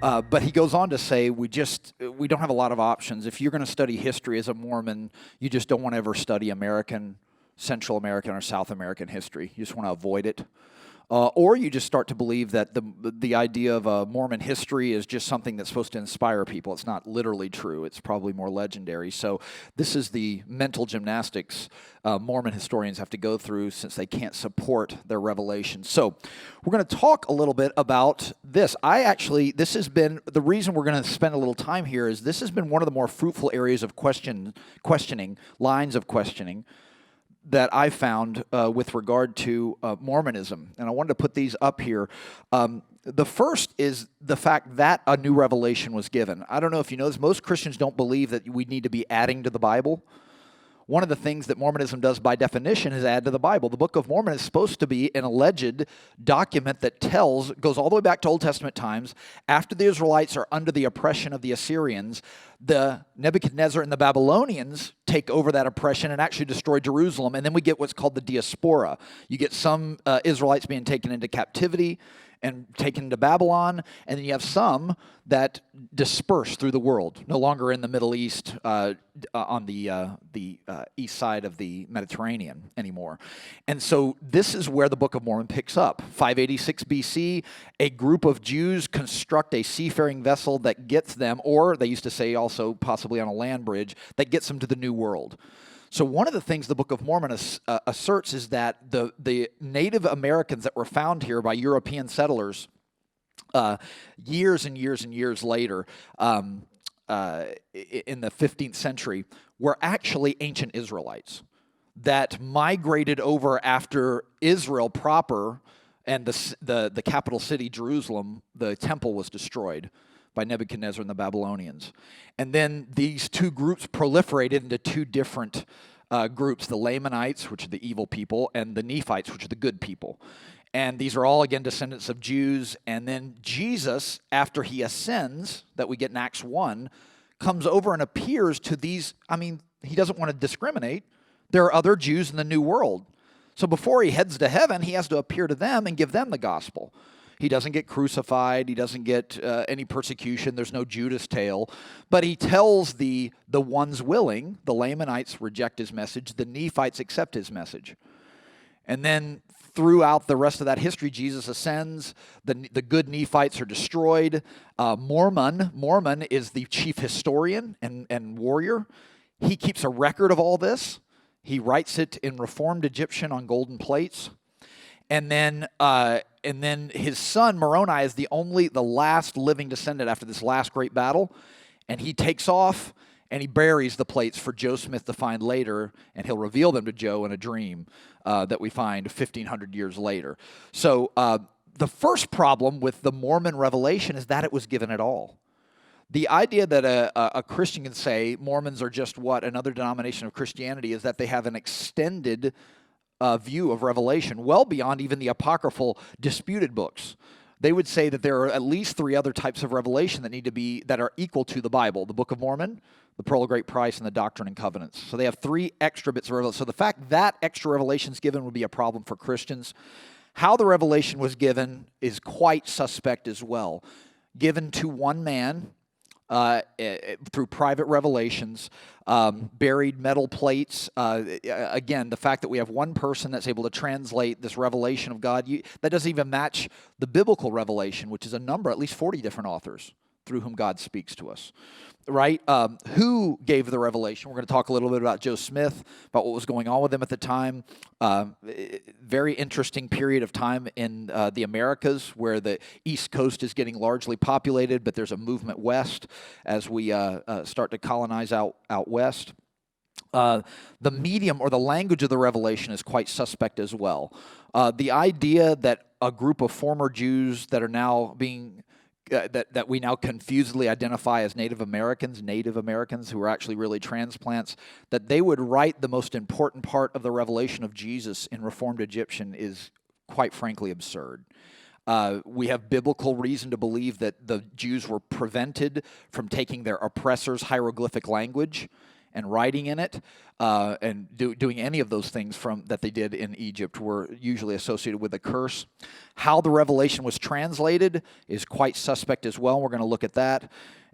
But he goes on to say, we don't have a lot of options. If you're going to study history as a Mormon, you just don't want to ever study Central American or South American history. You just want to avoid it. Or you just start to believe that the idea of Mormon history is just something that's supposed to inspire people. It's not literally true. It's probably more legendary. So this is the mental gymnastics Mormon historians have to go through since they can't support their revelation. So we're going to talk a little bit about this. This has been, the reason we're going to spend a little time here is this has been one of the more fruitful areas of questioning, lines of questioning, that I found with regard to Mormonism. And I wanted to put these up here. The first is the fact that a new revelation was given. I don't know if you know this. Most Christians don't believe that we need to be adding to the Bible. One of the things that Mormonism does by definition is add to the Bible. The Book of Mormon is supposed to be an alleged document that goes all the way back to Old Testament times. After the Israelites are under the oppression of the Assyrians, the Nebuchadnezzar and the Babylonians take over that oppression and actually destroy Jerusalem. And then we get what's called the diaspora. You get some Israelites being taken into captivity and taken to Babylon, and then you have some that disperse through the world, no longer in the Middle East on the east side of the Mediterranean anymore. And so this is where the Book of Mormon picks up. 586 BC, a group of Jews construct a seafaring vessel that gets them, or they used to say also possibly on a land bridge, that gets them to the New World. So one of the things the Book of Mormon asserts is that the Native Americans that were found here by European settlers years and years and years later in the 15th century were actually ancient Israelites that migrated over after Israel proper and the capital city, Jerusalem, the temple was destroyed by Nebuchadnezzar and the Babylonians. And then these two groups proliferated into two different groups, the Lamanites, which are the evil people, and the Nephites, which are the good people. And these are all, again, descendants of Jews. And then Jesus, after he ascends, that we get in Acts 1, comes over and appears to these. I mean, he doesn't want to discriminate. There are other Jews in the New World. So before he heads to heaven, he has to appear to them and give them the gospel. He doesn't get crucified. He doesn't get any persecution. There's no Judas tale. But he tells the ones willing, the Lamanites reject his message. The Nephites accept his message. And then throughout the rest of that history, Jesus ascends. The good Nephites are destroyed. Mormon is the chief historian and warrior. He keeps a record of all this. He writes it in Reformed Egyptian on golden plates. And then his son Moroni is the last living descendant after this last great battle, and he takes off and he buries the plates for Joe Smith to find later, and he'll reveal them to Joe in a dream that we find 1,500 years later. So the first problem with the Mormon revelation is that it was given at all. The idea that a Christian can say Mormons are just another denomination of Christianity is that they have an extended view of Revelation, well beyond even the apocryphal disputed books. They would say that there are at least three other types of revelation that are equal to the Bible: the Book of Mormon, the Pearl of Great Price, and the Doctrine and Covenants. So they have three extra bits of revelation. So the fact that extra revelation is given would be a problem for Christians. How the revelation was given is quite suspect as well. Given to one man through private revelations, buried metal plates. Again, the fact that we have one person that's able to translate this revelation of God, that doesn't even match the biblical revelation, which is a number, at least 40 different authors through whom God speaks to us. Right? Who gave the revelation? We're going to talk a little bit about Joe Smith, about what was going on with him at the time. Very interesting period of time in the Americas, where the East Coast is getting largely populated, but there's a movement west as we start to colonize out west. The medium or the language of the revelation is quite suspect as well. The idea that a group of former Jews that are now being that we now confusedly identify as Native Americans who are actually really transplants, that they would write the most important part of the revelation of Jesus in Reformed Egyptian is quite frankly absurd. We have biblical reason to believe that the Jews were prevented from taking their oppressors' hieroglyphic language and writing in it, and doing any of those things that they did in Egypt were usually associated with a curse. How the revelation was translated is quite suspect as well. We're going to look at that.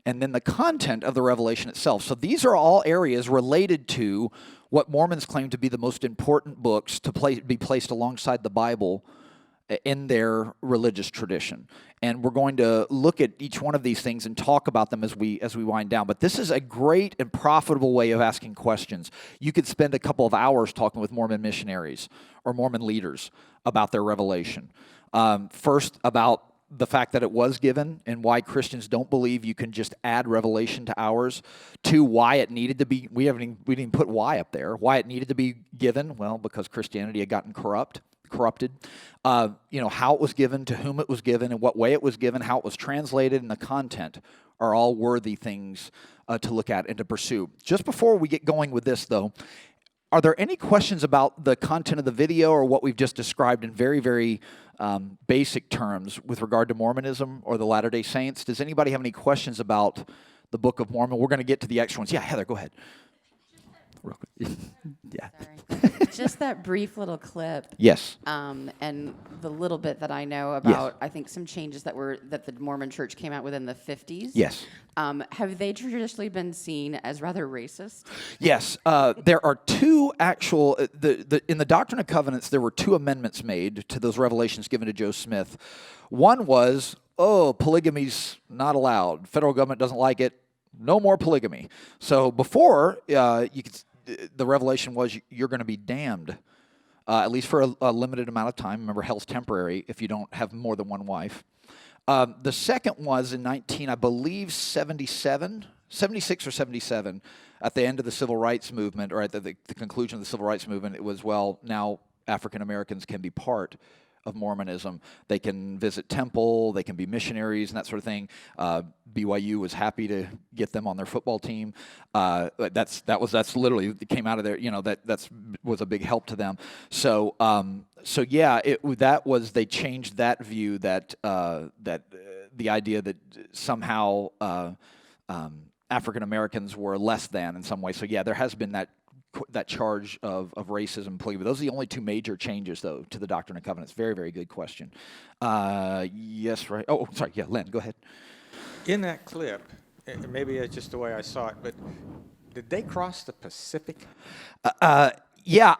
And then the content of the revelation itself. So these are all areas related to what Mormons claim to be the most important books to be placed alongside the Bible in their religious tradition. And we're going to look at each one of these things and talk about them as we wind down. But this is a great and profitable way of asking questions. You could spend a couple of hours talking with Mormon missionaries or Mormon leaders about their revelation. First, about the fact that it was given and why Christians don't believe you can just add revelation to ours. 2, why it needed to be, we didn't even put why up there, why it needed to be given. Well, because Christianity had gotten corrupted. How it was given, to whom it was given, and what way it was given, how it was translated, and the content are all worthy things to look at and to pursue. Just before we get going with this, though, are there any questions about the content of the video or what we've just described in very, very basic terms with regard to Mormonism or the Latter-day Saints? Does anybody have any questions about the Book of Mormon? We're going to get to the extra ones. Yeah, Heather, go ahead. Real quick. Yeah. Sorry. Just that brief little clip. Yes. And the little bit that I know about, Yes. I think some changes that the Mormon Church came out with in the 50s. Yes. Have they traditionally been seen as rather racist? Yes. There are 2 actual, in the Doctrine and Covenants, there were 2 amendments made to those revelations given to Joe Smith. One was, polygamy's not allowed. Federal government doesn't like it. No more polygamy. So before, the revelation was you're going to be damned, at least for a limited amount of time. Remember, hell's temporary if you don't have more than one wife. The second was in 76 or 77, at the end of the Civil Rights Movement, or at the conclusion of the Civil Rights Movement. It was, well, now African Americans can be part of Mormonism. They can visit temple, they can be missionaries and that sort of thing. BYU was happy to get them on their football team. That's literally, it came out of there, that was a big help to them. So yeah, they changed that view that the idea that somehow African Americans were less than in some way. So yeah, there has been that charge of racism and polygamy. Those are the only 2 major changes, though, to the Doctrine and Covenants. Very, very good question. Yes, right. Oh, sorry. Yeah, Len, go ahead. In that clip, and maybe it's just the way I saw it, but did they cross the Pacific? Yeah,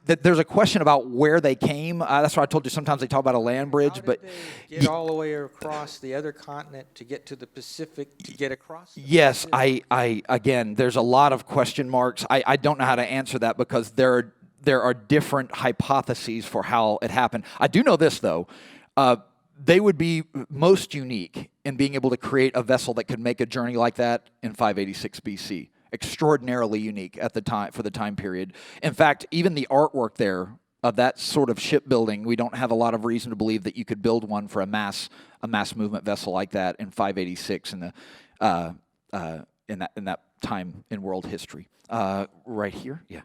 there's a question about where they came. That's why I told you sometimes they talk about a land bridge. How but did they get all the way across the other continent to get to the Pacific to get across? Yes, again, there's a lot of question marks. I don't know how to answer that because there are different hypotheses for how it happened. I do know this, though. They would be most unique in being able to create a vessel that could make a journey like that in 586 BC. Extraordinarily unique at the time, for the time period. In fact, even the artwork there of that sort of shipbuilding, we don't have a lot of reason to believe that you could build one for a mass movement vessel like that in 586 in that time in world history. Right here, yeah.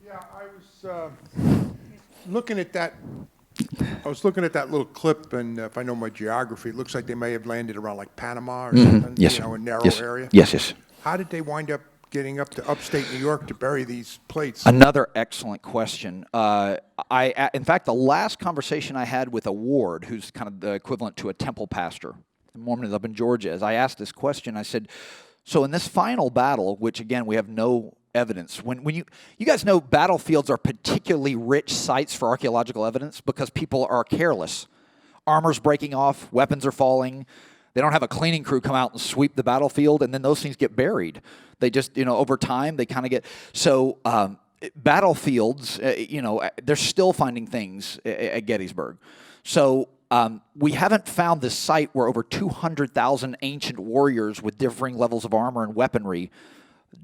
Yeah, I was looking at that. I was looking at that little clip, and if I know my geography, it looks like they may have landed around like Panama or something. Yes, a narrow area. Yes. How did they wind up getting up to upstate New York to bury these plates? Another excellent question. In fact, the last conversation I had with a ward, who's kind of the equivalent to a temple pastor in Mormonism up in Georgia, as I asked this question, I said, so in this final battle, which again we have no evidence, when you guys know battlefields are particularly rich sites for archaeological evidence because people are careless. Armor's breaking off, weapons are falling. They don't have a cleaning crew come out and sweep the battlefield, and then those things get buried. They just, over time, they kind of get... So battlefields, they're still finding things at Gettysburg. So we haven't found this site where over 200,000 ancient warriors with differing levels of armor and weaponry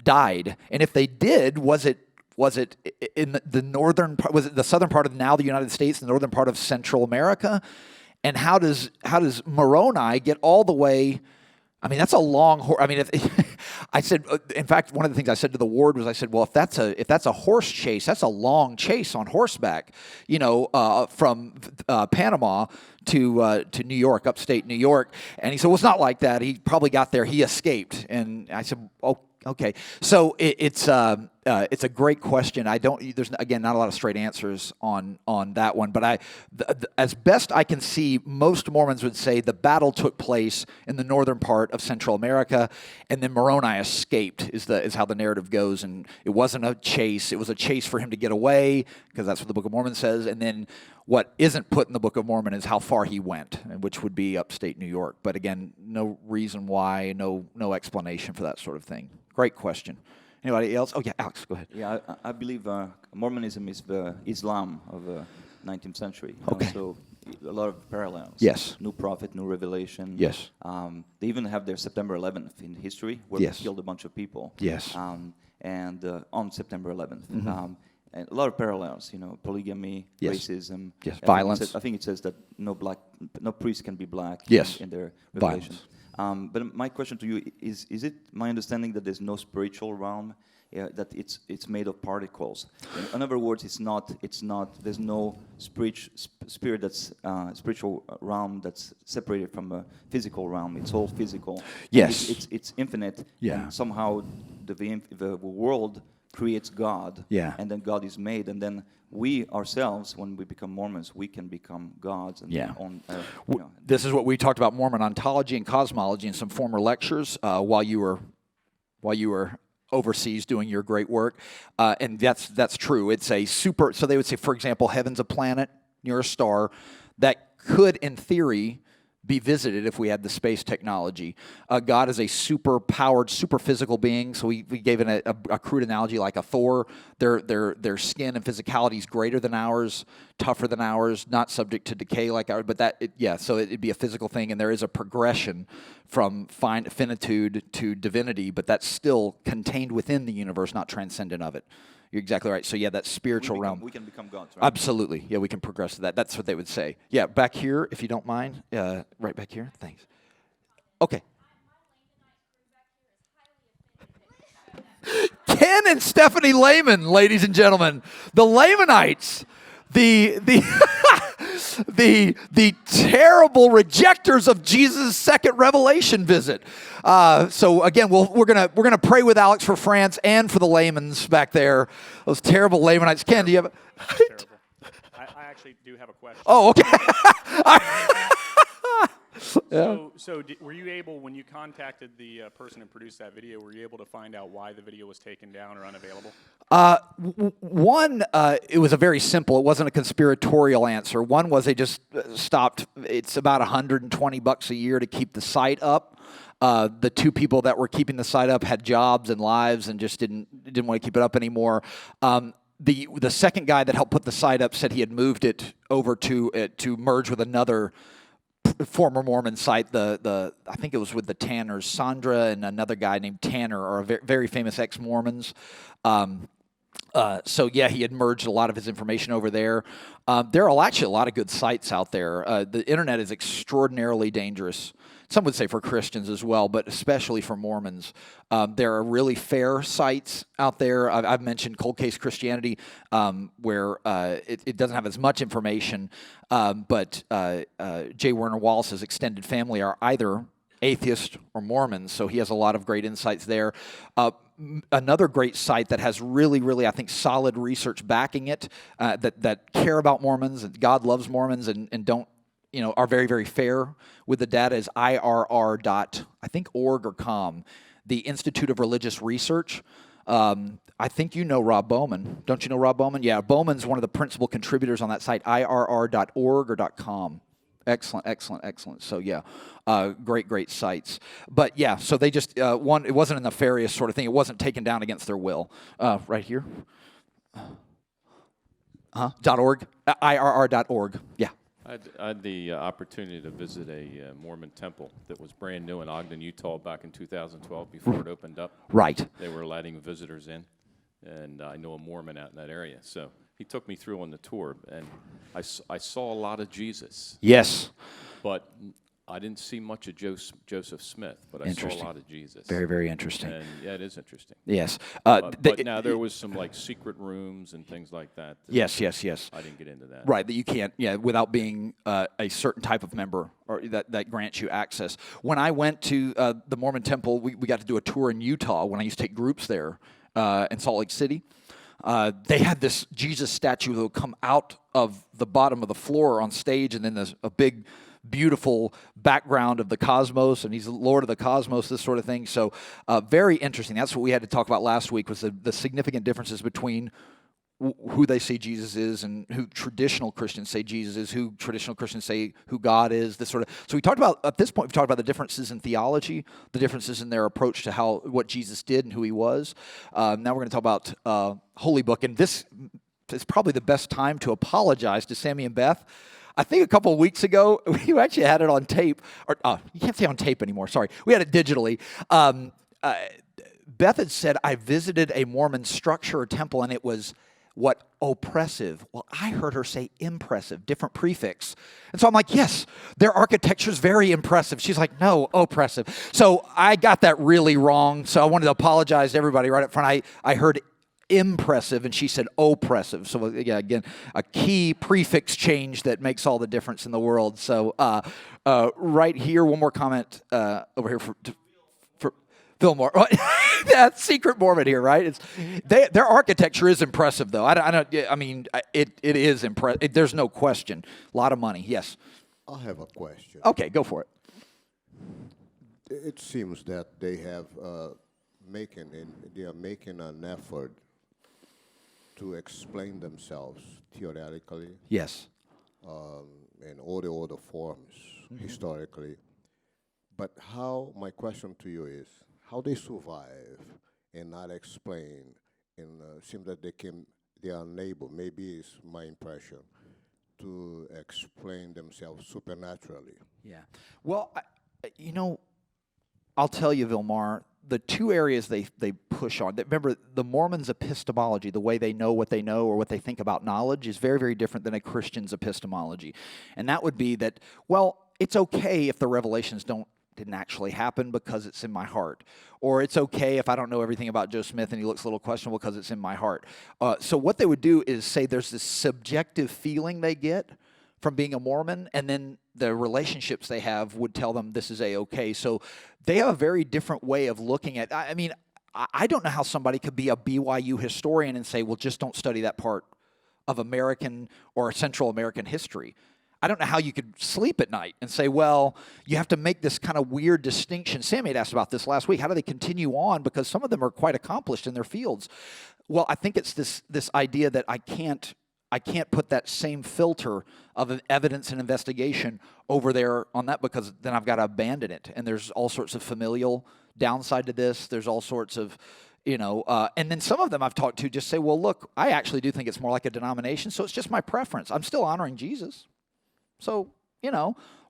died. And if they did, was it in the northern part? Was it the southern part of now the United States, the northern part of Central America? And how does Moroni get all the way? I mean, that's a long. I mean, I said. In fact, one of the things I said to the ward was, I said, well, if that's a horse chase, that's a long chase on horseback. From Panama to New York, upstate New York. And he said, well, it's not like that. He probably got there. He escaped. And I said, oh, Okay, so it's a great question. There's again not a lot of straight answers on that one, but as best I can see, most Mormons would say the battle took place in the northern part of Central America, and then Moroni escaped. Is how the narrative goes, and it wasn't a chase. It was a chase for him to get away, because that's what the Book of Mormon says, and then. What isn't put in the Book of Mormon is how far he went, which would be upstate New York. But again, no reason why, no explanation for that sort of thing. Great question. Anybody else? Oh yeah, Alex, go ahead. Yeah, I believe Mormonism is the Islam of the 19th century. You know, Okay. so a lot of parallels. Yes. New prophet, new revelation. Yes. They even have their September 11th in history, where Yes. they killed a bunch of people. Yes. And on September 11th. And a lot of parallels, you know, polygamy, Yes. racism. Yes, I think violence. I think it says that no priest can be black. Yes. In their Violence. revelation. But my question to you is it my understanding that there's no spiritual realm, that it's made of particles? In other words, there's no spirit that's spiritual realm that's separated from a physical realm. It's all physical. Yes. It's infinite. Yeah. And somehow the world creates God. Yeah. And then God is made, and then we ourselves, when we become Mormons, we can become gods. And Yeah. This This is what we talked about Mormon ontology and cosmology in some former lectures while you were overseas doing your great work, and that's true. It's a super. So they would say, for example, heaven's a planet near a star that could, in theory, be visited if we had the space technology. God is a super-powered, super-physical being. So we gave it a crude analogy like a Thor. Their skin and physicality is greater than ours, tougher than ours, not subject to decay like ours. But so it'd be a physical thing, and there is a progression from finitude to divinity, but that's still contained within the universe, not transcendent of it. You're exactly right. So yeah, that spiritual realm. We can become gods, right? Absolutely. Yeah, we can progress to that. That's what they would say. Yeah, back here, if you don't mind. Right back here. Thanks. Okay. Ken and Stephanie Lehman, ladies and gentlemen. The Lamanites. The the terrible rejectors of Jesus' second revelation visit. So again, we're gonna pray with Alex for France and for the Lamans back there. Those terrible Lamanites. Ken, do you have? Terrible. I actually do have a question. Oh, okay. Were you able, when you contacted the person who produced that video, were you able to find out why the video was taken down or unavailable? One, it was a very simple. It wasn't a conspiratorial answer. One was they just stopped. It's about $120 a year to keep the site up. The two people that were keeping the site up had jobs and lives and just didn't want to keep it up anymore. The second guy that helped put the site up said he had moved it over to merge with another former Mormon site. I think it was with the Tanners, Sandra and another guy named Tanner, are very famous ex-Mormons. So yeah, he had merged a lot of his information over there. There are actually a lot of good sites out there. The internet is extraordinarily dangerous. Some would say for Christians as well, but especially for Mormons. There are really fair sites out there. I've mentioned Cold Case Christianity, where it doesn't have as much information, but J. Werner Wallace's extended family are either atheist or Mormons, so he has a lot of great insights there. Another great site that has really, I think, solid research backing it, that care about Mormons and God loves Mormons and don't, are very, very fair with the data is IRR.org or com, the Institute of Religious Research. I think you know Rob Bowman. Don't you know Rob Bowman? Yeah, Bowman's one of the principal contributors on that site, IRR.org or .com. Excellent. So yeah, great sites. But yeah, so they just it wasn't a nefarious sort of thing. It wasn't taken down against their will. Right here. .org, IRR.org. Yeah. I had the opportunity to visit a Mormon temple that was brand new in Ogden, Utah, back in 2012 before it opened up. Right. They were letting visitors in, and I know a Mormon out in that area. So he took me through on the tour, and I saw a lot of Jesus. Yes. But I didn't see much of Joseph Smith, but I saw a Interesting. lot of Jesus. Very, very interesting. And yeah, it is interesting. Yes. But now there was some like secret rooms and things like that. Yes. I didn't get into that. Right, that you can't, without being a certain type of member or that grants you access. When I went to the Mormon temple, we got to do a tour in Utah when I used to take groups there in Salt Lake City. They had this Jesus statue that would come out of the bottom of the floor on stage, and then there's a big, beautiful background of the cosmos, and he's the Lord of the cosmos, this sort of thing. So very interesting. That's what we had to talk about last week, was the significant differences between who they say Jesus is and who traditional Christians say Jesus is, who traditional Christians say who God is, this sort of. So we talked about, at this point, we've talked about the differences in theology, the differences in their approach to what Jesus did and who he was. Now we're going to talk about Holy Book, and this is probably the best time to apologize to Sammy and Beth. I think a couple of weeks ago, we actually had it on tape, or you can't say on tape anymore, sorry. We had it digitally. Beth had said, I visited a Mormon structure or temple, and it was what? Oppressive. Well, I heard her say impressive, different prefix. And so I'm like, yes, their architecture is very impressive. She's like, no, oppressive. So I got that really wrong, so I wanted to apologize to everybody right up front. I heard impressive, and she said oppressive. So yeah, again, a key prefix change that makes all the difference in the world. So right here, one more comment over here for Phil Moore. That's secret Mormon here, right? Their architecture is impressive, though. I mean, it is impressive. There's no question. A lot of money. Yes. I have a question. Okay, go for it. It seems that they are making an effort to explain themselves theoretically Yes. in all the other forms historically. But my question to you is, how they survive and not explain, and seems that they are unable, maybe it's my impression, to explain themselves supernaturally. Yeah. Well, I'll tell you, Vilmar, the two areas they push on. Remember, the Mormons' epistemology, the way they know or what they think about knowledge, is very, very different than a Christian's epistemology. And that would be that, well, it's okay if the revelations didn't actually happen because it's in my heart. Or it's okay if I don't know everything about Joe Smith and he looks a little questionable because it's in my heart. So what they would do is say there's this subjective feeling they get from being a Mormon, and then the relationships they have would tell them this is A-okay. So they have a very different way of looking at. I mean, I don't know how somebody could be a BYU historian and say, well, just don't study that part of American or Central American history. I don't know how you could sleep at night and say, well, you have to make this kind of weird distinction. Sammy had asked about this last week. How do they continue on? Because some of them are quite accomplished in their fields. Well, I think it's this idea that I can't put that same filter of evidence and investigation over there on that, because then I've got to abandon it. And there's all sorts of familial downside to this. There's all sorts of, and then some of them I've talked to just say, well, look, I actually do think it's more like a denomination, so it's just my preference. I'm still honoring Jesus. So,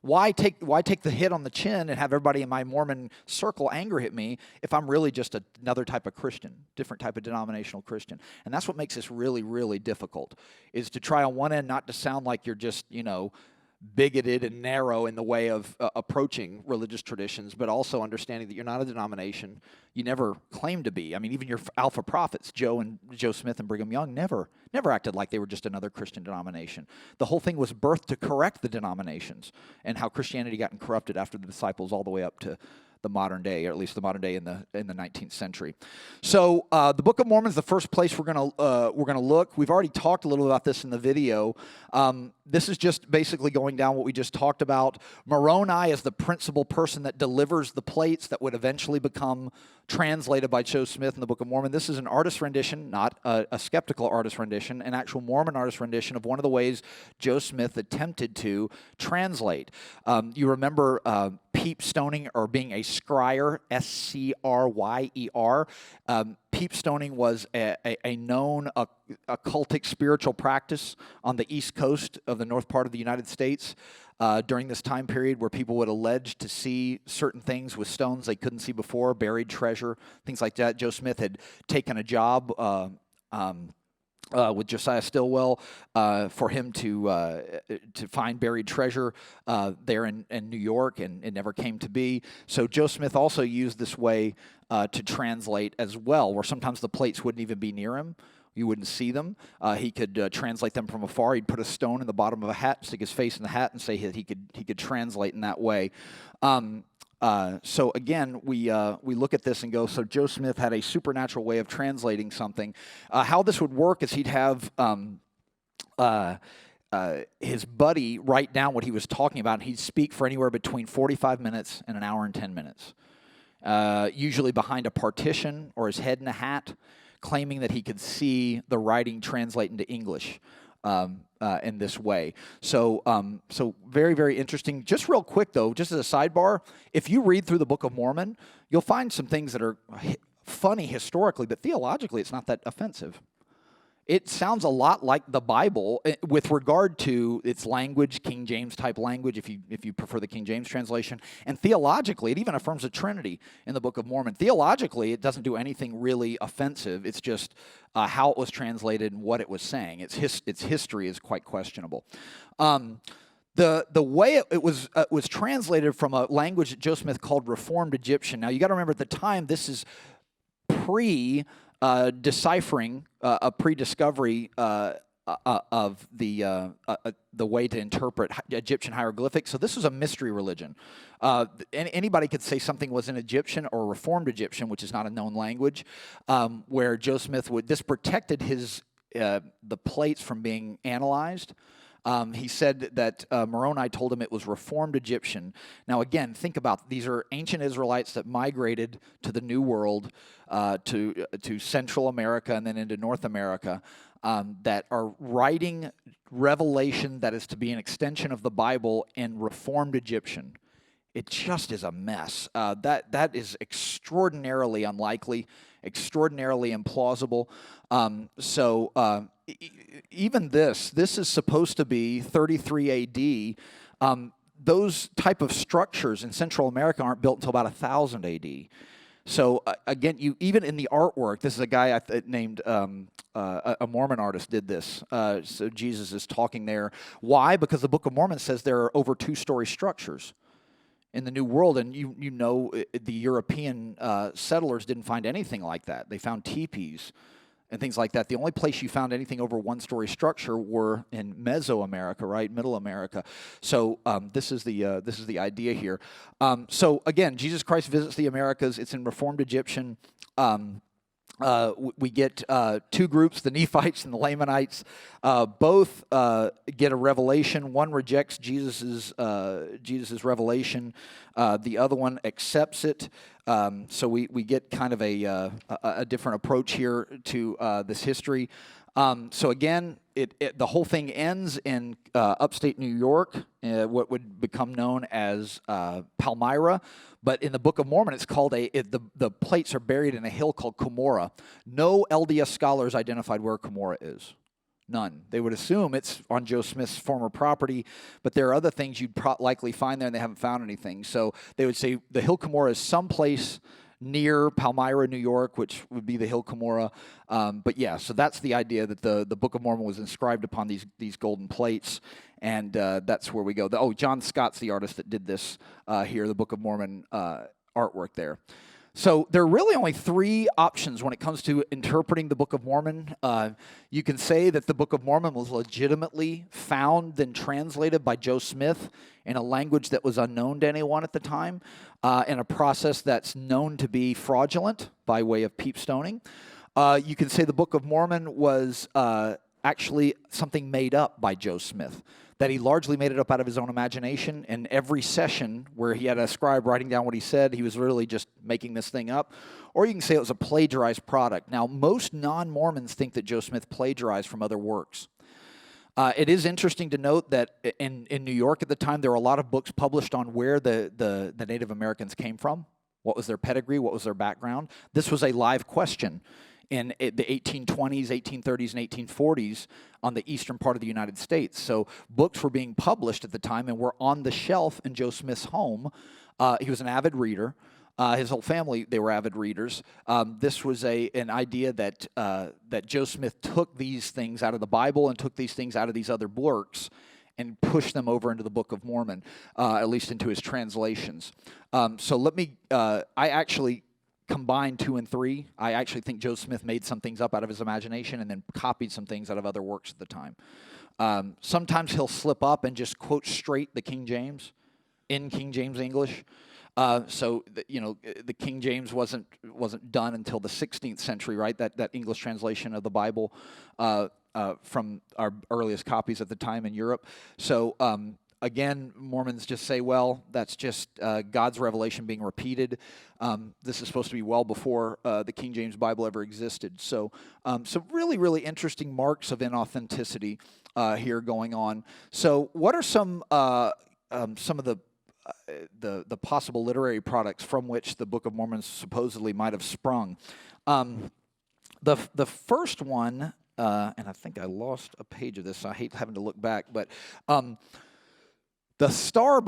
why take the hit on the chin and have everybody in my Mormon circle angry at me if I'm really just another type of Christian, different type of denominational Christian? And that's what makes this really, really difficult, is to try on one end not to sound like you're just, bigoted and narrow in the way of approaching religious traditions, but also understanding that you're not a denomination. You never claimed to be. I mean, even your alpha prophets, Joe Smith and Brigham Young, never acted like they were just another Christian denomination. The whole thing was birthed to correct the denominations and how Christianity got corrupted after the disciples all the way up to the modern day, or at least the modern day in the 19th century. So the Book of Mormon is the first place we're gonna look. We've already talked a little about this in the video. This is just basically going down what we just talked about. Moroni is the principal person that delivers the plates that would eventually become translated by Joe Smith in the Book of Mormon. This is an artist rendition, not a skeptical artist rendition, an actual Mormon artist rendition of one of the ways Joe Smith attempted to translate. You remember peep stoning, or being a scryer, S-C-R-Y-E-R. Peep stoning was a known occultic spiritual practice on the East Coast of the north part of the United States during this time period, where people would allege to see certain things with stones they couldn't see before, buried treasure, things like that. Joe Smith had taken a job with Josiah Stilwell for him to find buried treasure there in New York, and it never came to be. So Joe Smith also used this way to translate as well, where sometimes the plates wouldn't even be near him. You wouldn't see them. He could translate them from afar. He'd put a stone in the bottom of a hat, stick his face in the hat, and say he could translate in that way. So again, we look at this and go, so Joe Smith had a supernatural way of translating something. How this would work is he'd have his buddy write down what he was talking about, and he'd speak for anywhere between 45 minutes and an hour and 10 minutes, usually behind a partition or his head in a hat, claiming that he could see the writing translate into English. In this way. So very, very interesting. Just real quick, though, just as a sidebar, if you read through the Book of Mormon, you'll find some things that are funny historically, but theologically it's not that offensive. It sounds a lot like the Bible with regard to its language, King James type language, if you prefer the King James translation. And theologically, it even affirms the Trinity in the Book of Mormon. Theologically, it doesn't do anything really offensive. It's just how it was translated and what it was saying. Its history is quite questionable. The way it was translated from a language that Joe Smith called Reformed Egyptian. Now, you got to remember at the time, this is deciphering a pre-discovery of the way to interpret Egyptian hieroglyphics. So this was a mystery religion. Anybody could say something was an Egyptian or Reformed Egyptian, which is not a known language, where Joe Smith this protected the plates from being analyzed. He said that Moroni told him it was Reformed Egyptian. Now, again, think about these are ancient Israelites that migrated to the New World, to Central America and then into North America, that are writing revelation that is to be an extension of the Bible in Reformed Egyptian. It just is a mess. That is extraordinarily unlikely, extraordinarily implausible. Even this is supposed to be 33 AD. Those type of structures in Central America aren't built until about 1000 AD. So again, even in the artwork, this is a guy named a Mormon artist did this. So Jesus is talking there. Why? Because the Book of Mormon says there are over 2-story structures in the New World, and you know the European settlers didn't find anything like that. They found teepees and things like that. The only place you found anything over 1-story structure were in Mesoamerica, right, Middle America. So this is the idea here. So again, Jesus Christ visits the Americas. It's in Reformed Egyptian. We get 2 groups, the Nephites and the Lamanites. Both get a revelation. One rejects Jesus's revelation. The other one accepts it. So we get kind of a different approach here to this history. So again, the whole thing ends in upstate New York, what would become known as Palmyra. But in the Book of Mormon, it's called the plates are buried in a hill called Cumorah. No LDS scholars identified where Cumorah is. None. They would assume it's on Joe Smith's former property, but there are other things you'd likely find there, and they haven't found anything. So they would say the hill Cumorah is someplace near Palmyra, New York, which would be the hill Cumorah. But yeah, so that's the idea that the Book of Mormon was inscribed upon these golden plates, and that's where we go. John Scott's the artist that did this here, the Book of Mormon artwork there. So there are really only 3 options when it comes to interpreting the Book of Mormon. You can say that the Book of Mormon was legitimately found, then translated by Joe Smith in a language that was unknown to anyone at the time, in a process that's known to be fraudulent by way of peep stoning. You can say the Book of Mormon was actually something made up by Joe Smith, that he largely made it up out of his own imagination. And every session where he had a scribe writing down what he said, he was really just making this thing up. Or you can say it was a plagiarized product. Now, most non-Mormons think that Joe Smith plagiarized from other works. It is interesting to note that in New York at the time, there were a lot of books published on where the Native Americans came from, what was their pedigree, what was their background. This was a live question in the 1820s, 1830s, and 1840s on the eastern part of the United States. So books were being published at the time and were on the shelf in Joe Smith's home. He was an avid reader. His whole family, they were avid readers. This was an idea that that Joe Smith took these things out of the Bible and took these things out of these other works and pushed them over into the Book of Mormon, at least into his translations. So let me, I actually combined 2 and 3. I actually think Joe Smith made some things up out of his imagination and then copied some things out of other works at the time. Sometimes he'll slip up and just quote straight the King James in King James English. The King James wasn't done until the 16th century, right? That English translation of the Bible from our earliest copies at the time in Europe. So again, Mormons just say, well, that's just God's revelation being repeated. This is supposed to be well before the King James Bible ever existed. So some really, really interesting marks of inauthenticity here going on. So what are some of the possible literary products from which the Book of Mormon supposedly might have sprung? The first one, and I think I lost a page of this, so I hate having to look back, but there's stars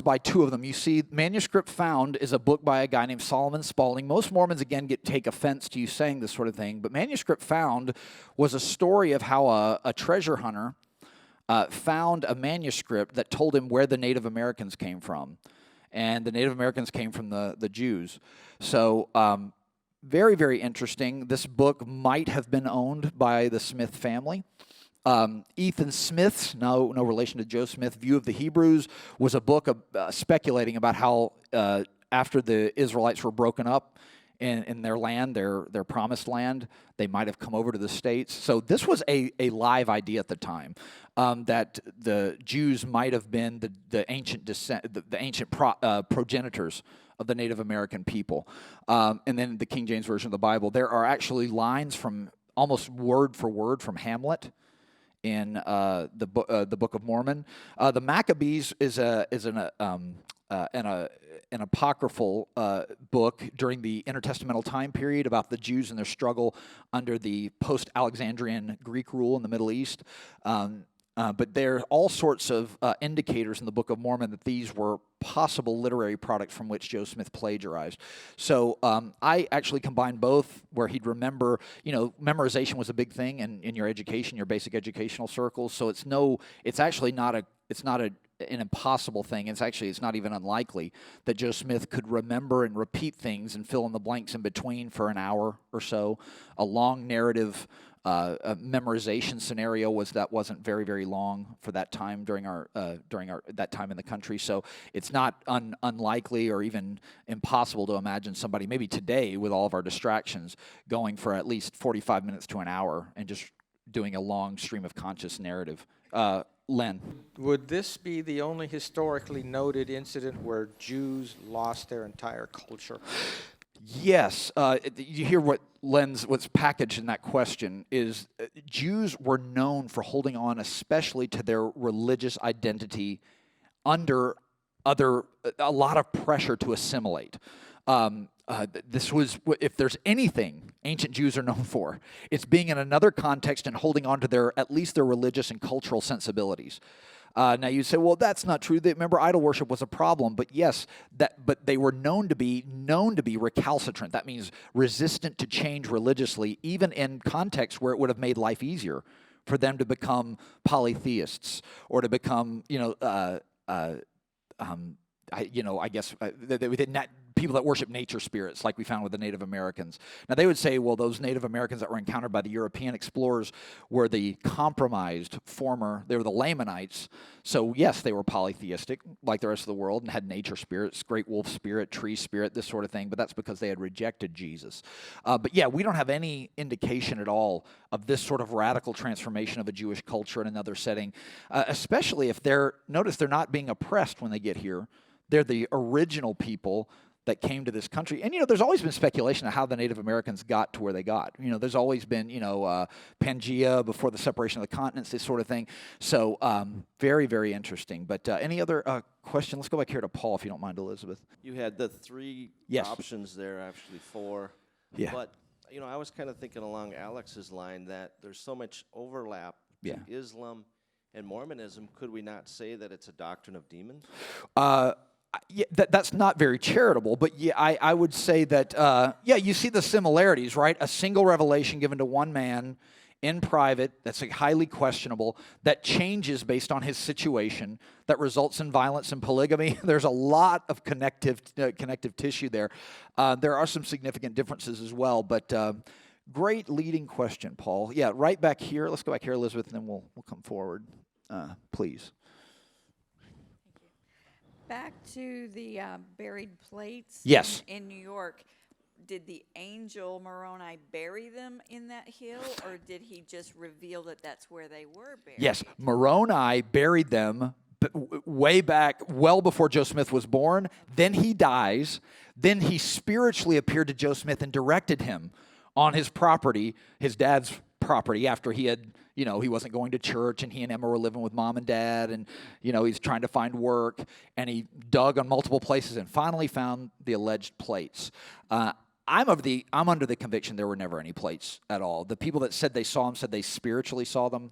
by 2 of them. You see, Manuscript Found is a book by a guy named Solomon Spaulding. Most Mormons, again, take offense to you saying this sort of thing, but Manuscript Found was a story of how a treasure hunter found a manuscript that told him where the Native Americans came from. And the Native Americans came from the Jews. So very, very interesting. This book might have been owned by the Smith family. Ethan Smith's, no relation to Joe Smith, View of the Hebrews was a book speculating about how after the Israelites were broken up in their land, their promised land, they might have come over to the States. So this was a live idea at the time, that the Jews might have been the ancient progenitors of the Native American people. And then the King James Version of the Bible, there are actually lines from almost word for word from Hamlet in the Book of Mormon. The Maccabees is an apocryphal book during the intertestamental time period about the Jews and their struggle under the post-Alexandrian Greek rule in the Middle East. But there are all sorts of indicators in the Book of Mormon that these were possible literary products from which Joe Smith plagiarized. So I actually combined both, where he'd remember, memorization was a big thing in your education, your basic educational circles. So it's actually not an impossible thing. It's not even unlikely that Joe Smith could remember and repeat things and fill in the blanks in between for an hour or so. A long narrative memorization scenario wasn't very, very long for that time during that time in the country. So it's not unlikely or even impossible to imagine somebody maybe today with all of our distractions going for at least 45 minutes to an hour and just doing a long stream of conscious narrative. Len. Would this be the only historically noted incident where Jews lost their entire culture? Yes. You hear what's packaged in that question is Jews were known for holding on especially to their religious identity under a lot of pressure to assimilate. This was, if there's anything ancient Jews are known for, it's being in another context and holding on to at least their religious and cultural sensibilities. Now you say, well, that's not true. Remember, idol worship was a problem, but yes, but they were known to be recalcitrant. That means resistant to change religiously, even in contexts where it would have made life easier for them to become polytheists or to become, people that worship nature spirits, like we found with the Native Americans. Now, they would say, well, those Native Americans that were encountered by the European explorers were the compromised they were the Lamanites. So, yes, they were polytheistic, like the rest of the world, and had nature spirits, great wolf spirit, tree spirit, this sort of thing, but that's because they had rejected Jesus. But, yeah, we don't have any indication at all of this sort of radical transformation of a Jewish culture in another setting, especially if they're not being oppressed when they get here. They're the original people that came to this country. And, there's always been speculation of how the Native Americans got to where they got. There's always been, Pangea before the separation of the continents, this sort of thing. So very, very interesting. But any other question? Let's go back here to Paul, if you don't mind, Elizabeth. You had the 3 options there, actually 4. Yeah. But, I was kind of thinking along Alex's line that there's so much overlap to Islam and Mormonism. Could we not say that it's a doctrine of demons? Yeah, that's not very charitable, but yeah, I would say that, yeah, you see the similarities, right? A single revelation given to one man in private that's like highly questionable, that changes based on his situation, that results in violence and polygamy. There's a lot of connective tissue there. There are some significant differences as well, but great leading question, Paul. Yeah, right back here. Let's go back here, Elizabeth, and then we'll come forward, please. Back to the buried plates. Yes. In New York, did the angel Moroni bury them in that hill, or did he just reveal that that's where they were buried? Yes, Moroni buried them way back, well before Joe Smith was born. Then he dies. Then he spiritually appeared to Joe Smith and directed him on his property, his dad's property, after he had, he wasn't going to church, and he and Emma were living with mom and dad, and, he's trying to find work, and he dug on multiple places and finally found the alleged plates. I'm under the conviction there were never any plates at all. The people that said they saw them said they spiritually saw them.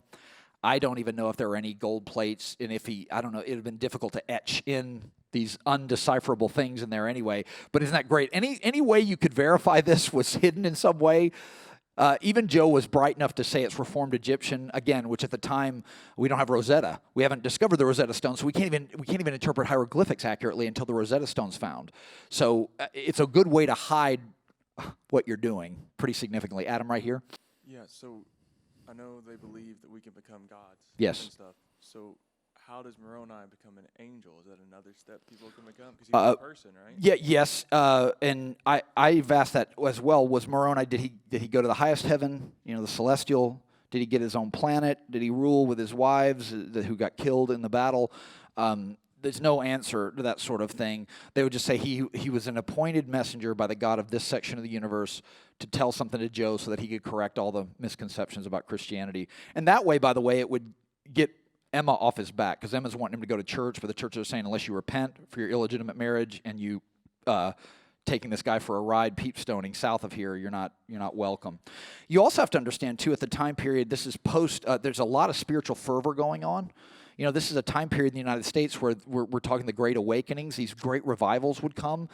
I don't even know if there were any gold plates, and I don't know, it would have been difficult to etch in these undecipherable things in there anyway. But isn't that great? Any way you could verify this was hidden in some way. Even Joe was bright enough to say it's Reformed Egyptian, again, which at the time we don't have Rosetta. We haven't discovered the Rosetta Stone, so we can't even interpret hieroglyphics accurately until the Rosetta Stone's found. So it's a good way to hide what you're doing pretty significantly. Adam, right here. Yeah. So I know they believe that we can become gods. Yes. And stuff. So how does Moroni become an angel? Is that another step people can become? Because he's a person, right? Yeah, yes, and I've asked that as well. Was Moroni, did he go to the highest heaven, the celestial? Did he get his own planet? Did he rule with his wives who got killed in the battle? There's no answer to that sort of thing. They would just say he was an appointed messenger by the God of this section of the universe to tell something to Joe so that he could correct all the misconceptions about Christianity. And that way, by the way, it would get Emma off his back, because Emma's wanting him to go to church, but the church is saying unless you repent for your illegitimate marriage and you taking this guy for a ride peep stoning south of here, you're not welcome. You also have to understand too, at the time period, this is post. There's a lot of spiritual fervor going on. This is a time period in the United States where we're talking the Great Awakenings. These great revivals would come.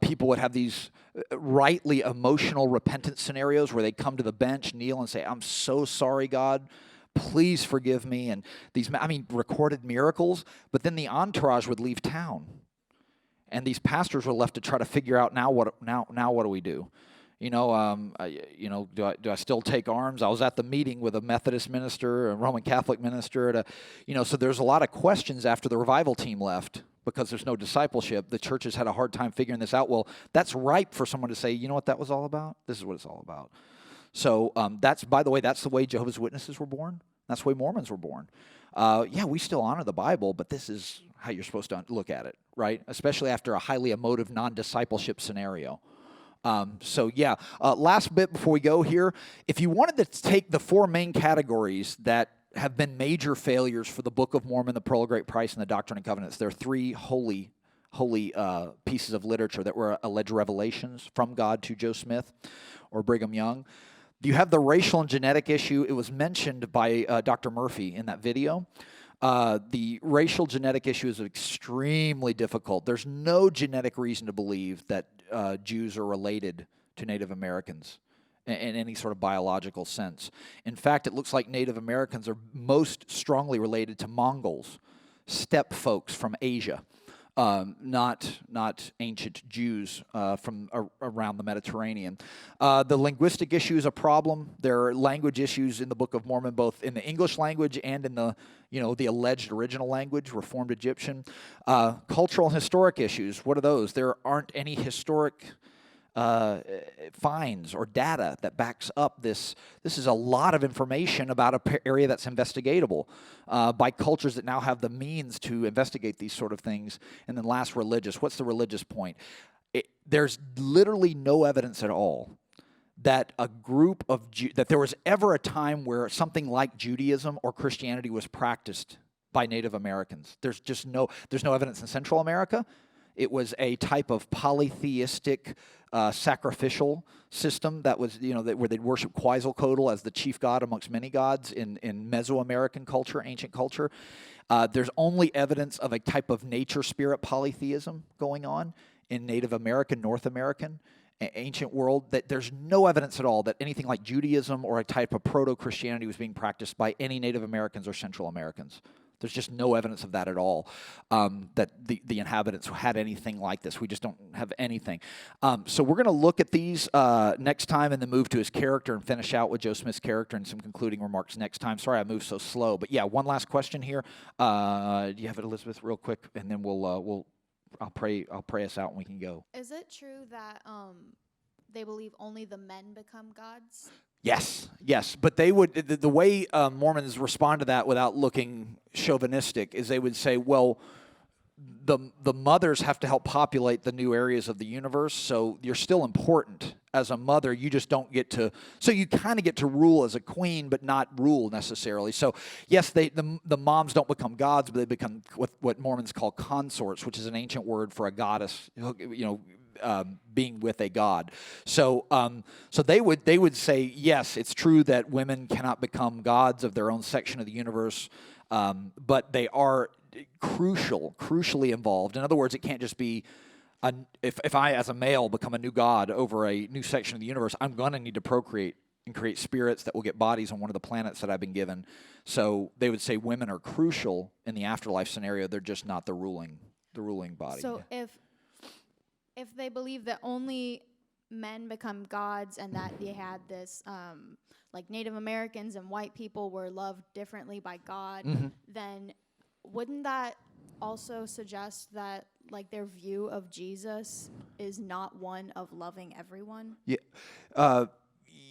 People would have these rightly emotional repentance scenarios where they'd come to the bench, kneel, and say, "I'm so sorry, God. Please forgive me." And these, recorded miracles. But then the entourage would leave town, and these pastors were left to try to figure out now what do we do? Do I still take arms? I was at the meeting with a Methodist minister, a Roman Catholic minister, so there's a lot of questions after the revival team left because there's no discipleship. The churches had a hard time figuring this out. Well, that's ripe for someone to say, you know what that was all about? This is what it's all about. So by the way, that's the way Jehovah's Witnesses were born. That's the way Mormons were born. Yeah, we still honor the Bible, but this is how you're supposed to look at it, right? Especially after a highly emotive non-discipleship scenario. Last bit before we go here. If you wanted to take the four main categories that have been major failures for the Book of Mormon, the Pearl of Great Price, and the Doctrine and Covenants, there are three holy pieces of literature that were alleged revelations from God to Joe Smith or Brigham Young. You have the racial and genetic issue. It was mentioned by Dr. Murphy in that video. The racial genetic issue is extremely difficult. There's no genetic reason to believe that Jews are related to Native Americans in any sort of biological sense. In fact, it looks like Native Americans are most strongly related to Mongols, steppe folks from Asia. Not ancient Jews from around the Mediterranean. The linguistic issue is a problem. There are language issues in the Book of Mormon, both in the English language and in the alleged original language, Reformed Egyptian. Cultural and historic issues. What are those? There aren't any historic finds or data that backs up this. This is a lot of information about an area that's investigatable by cultures that now have the means to investigate these sort of things. And then last, religious. What's the religious point? There's literally no evidence at all that a group of that there was ever a time where something like Judaism or Christianity was practiced by Native Americans. There's no evidence in Central America. It was a type of polytheistic sacrificial system that was, where they'd worship Quetzalcoatl as the chief god amongst many gods in Mesoamerican culture, ancient culture. There's only evidence of a type of nature spirit polytheism going on in Native American, North American, ancient world. That there's no evidence at all that anything like Judaism or a type of proto-Christianity was being practiced by any Native Americans or Central Americans. There's just no evidence of that at all, that the inhabitants had anything like this. We just don't have anything. So we're going to look at these next time and then move to his character and finish out with Joe Smith's character and some concluding remarks next time. Sorry I moved so slow. But yeah, one last question here. Do you have it, Elizabeth, real quick? And then I'll pray us out and we can go. Is it true that they believe only the men become gods? Yes, but they would, the way Mormons respond to that without looking chauvinistic is they would say, well, the mothers have to help populate the new areas of the universe, so you're still important as a mother. You just don't get to, so you kind of get to rule as a queen, but not rule necessarily. So yes, the moms don't become gods, but they become what Mormons call consorts, which is an ancient word for a goddess, being with a god. So they would say, yes, it's true that women cannot become gods of their own section of the universe, but they are crucially involved. In other words, it can't just be if I as a male become a new god over a new section of the universe, I'm going to need to procreate and create spirits that will get bodies on one of the planets that I've been given. So they would say women are crucial in the afterlife scenario. They're just not the ruling body. So if they believe that only men become gods and that they had this, like Native Americans and white people were loved differently by God, then wouldn't that also suggest that like their view of Jesus is not one of loving everyone? Yeah.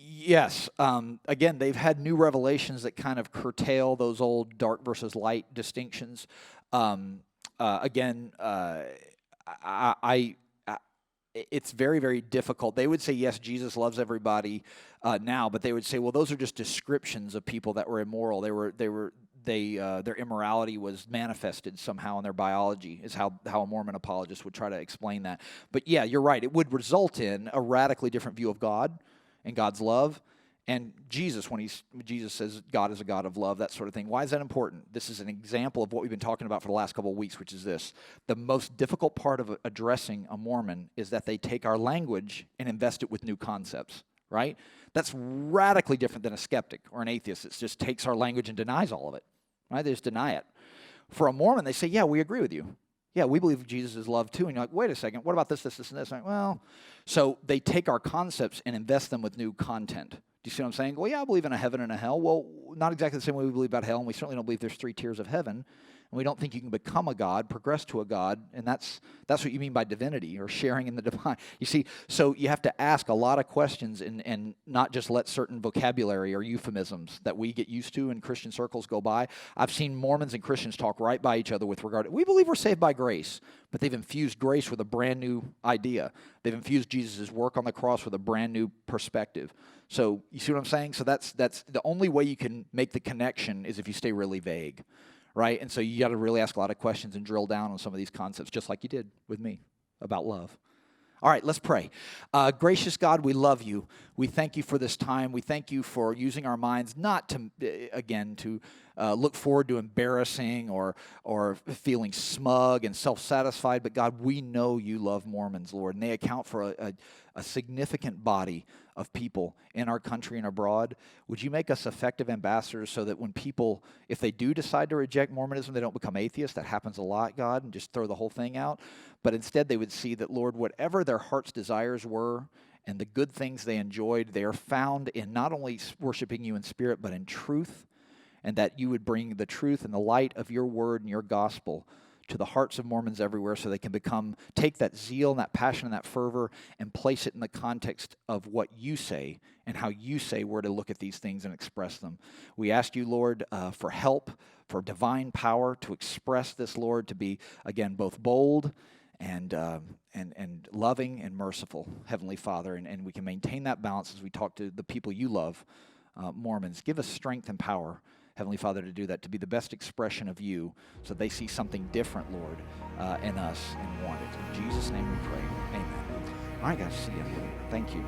Yes. Again, they've had new revelations that kind of curtail those old dark versus light distinctions. It's very, very difficult. They would say, yes, Jesus loves everybody now, but they would say, well, those are just descriptions of people that were immoral. Their immorality was manifested somehow in their biology, is how a Mormon apologist would try to explain that. But yeah, you're right. It would result in a radically different view of God and God's love. And Jesus, when Jesus says God is a God of love, that sort of thing. Why is that important? This is an example of what we've been talking about for the last couple of weeks, which is this. The most difficult part of addressing a Mormon is that they take our language and invest it with new concepts, right? That's radically different than a skeptic or an atheist that just takes our language and denies all of it, right? They just deny it. For a Mormon, they say, yeah, we agree with you. Yeah, we believe Jesus is love too. And you're like, wait a second, what about this, and this? Like, well, so they take our concepts and invest them with new content. Do you see what I'm saying? Well, yeah, I believe in a heaven and a hell. Well, not exactly the same way we believe about hell, and we certainly don't believe there's 3 tiers of heaven. And we don't think you can become a god, progress to a god, and that's what you mean by divinity or sharing in the divine. You see, so you have to ask a lot of questions and not just let certain vocabulary or euphemisms that we get used to in Christian circles go by. I've seen Mormons and Christians talk right by each other with regard to, we believe we're saved by grace, but they've infused grace with a brand new idea. They've infused Jesus' work on the cross with a brand new perspective. So you see what I'm saying? So that's the only way you can make the connection is if you stay really vague. Right? And so you got to really ask a lot of questions and drill down on some of these concepts, just like you did with me about love. All right, let's pray. Gracious God, we love you. We thank you for this time. We thank you for using our minds not to, to look forward to embarrassing or feeling smug and self-satisfied, but God, we know you love Mormons, Lord, and they account for a significant body of people in our country and abroad. Would you make us effective ambassadors so that when people, if they do decide to reject Mormonism, they don't become atheists? That happens a lot, God, and just throw the whole thing out. But instead they would see that, Lord, whatever their heart's desires were and the good things they enjoyed, they are found in not only worshiping you in spirit, but in truth, and that you would bring the truth and the light of your word and your gospel to the hearts of Mormons everywhere so they can take that zeal and that passion and that fervor and place it in the context of what you say and how you say we're to look at these things and express them. We ask you, Lord, for help, for divine power to express this, Lord, to be, again, both bold and loving and merciful, Heavenly Father, and we can maintain that balance as we talk to the people you love, Mormons. Give us strength and power Heavenly Father, to do that, to be the best expression of you, so they see something different, Lord, in us and want it. In Jesus' name we pray. Amen. All right, guys, see you. Thank you.